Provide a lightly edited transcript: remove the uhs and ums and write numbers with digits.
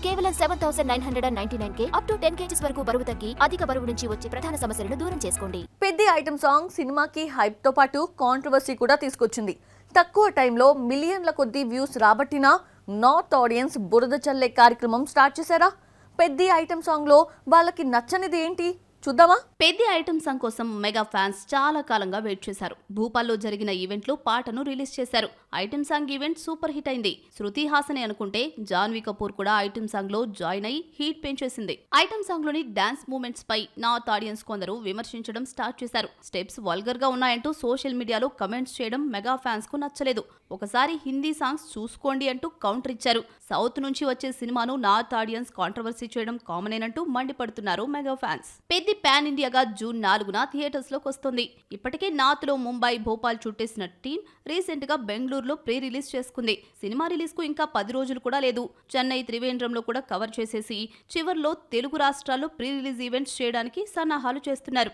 కేవలం 7,999K up to 10 kgs వరకు బరువు తగ్గి అధిక బరువు నుంచి వచ్చే ప్రధాన సమస్యలను దూరం చేసుకోండి. పెద్ది ఐటమ్ సాంగ్ సినిమాకి హైప్ తో పాటు కాంట్రవర్సీ కూడా తీసుకొచ్చింది. తక్కువ టైంలో మిలియన్ల కొద్ది వ్యూస్ రాబట్టినా నార్త్ ఆడియన్స్ బురద చల్లే కార్యక్రమం స్టార్ట్ చేశారా? పెద్ది ఐటమ్ సాంగ్ లో వాళ్ళకి నచ్చనిది ఏంటి చూద్దామా? పెద్ది ఐటమ్ సాంగ్ కోసం మెగా ఫ్యాన్స్ చాలా కాలంగా వెయిట్ చేశారు. భూపాల్లో జరిగిన ఈవెంట్లో పాటను రిలీజ్ చేశారు. Item song event super hit అయింది. శృతి హాసనే అనుకుంటే జాన్వీ కపూర్ కూడా ఐటమ్ సాంగ్ లో జాయిన్ అయి హీట్ పెంచేసింది. ఐటమ్ సాంగ్ లోని డాన్స్ మూమెంట్స్ పై నార్త్ ఆడియన్స్ కొందరు విమర్శించడం స్టార్ట్ చేశారు. స్టెప్స్ వల్గర్ గా ఉన్నాయంటూ సోషల్ మీడియాలో కమెంట్స్ చేయడం మెగా ఫ్యాన్స్ కు నచ్చలేదు. ఒకసారి హిందీ సాంగ్స్ చూసుకోండి అంటూ కౌంటర్ ఇచ్చారు. సౌత్ నుంచి వచ్చే సినిమాను నార్త్ ఆడియన్స్ కాంట్రవర్సీ చేయడం కామనేనంటూ మండిపడుతున్నారు మెగా ఫ్యాన్స్. పెద్ది పాన్ ఇండియాగా జూన్ 4న థియేటర్స్ లోకి వస్తుంది. ఇప్పటికే నార్త్ లో ముంబై, భోపాల్ చుట్టేసిన టీం రీసెంట్ గా బెంగళూరులో ప్రీ రిలీజ్ చేసుకుంది. సినిమా రిలీజ్ కు ఇంకా 10 రోజులు కూడా లేదు. చెన్నై, త్రివేంద్రంలో కూడా కవర్ చేసేసి చివర్లో తెలుగు రాష్ట్రాల్లో ప్రీ రిలీజ్ ఈవెంట్స్ చేయడానికి సన్నాహాలు చేస్తున్నారు.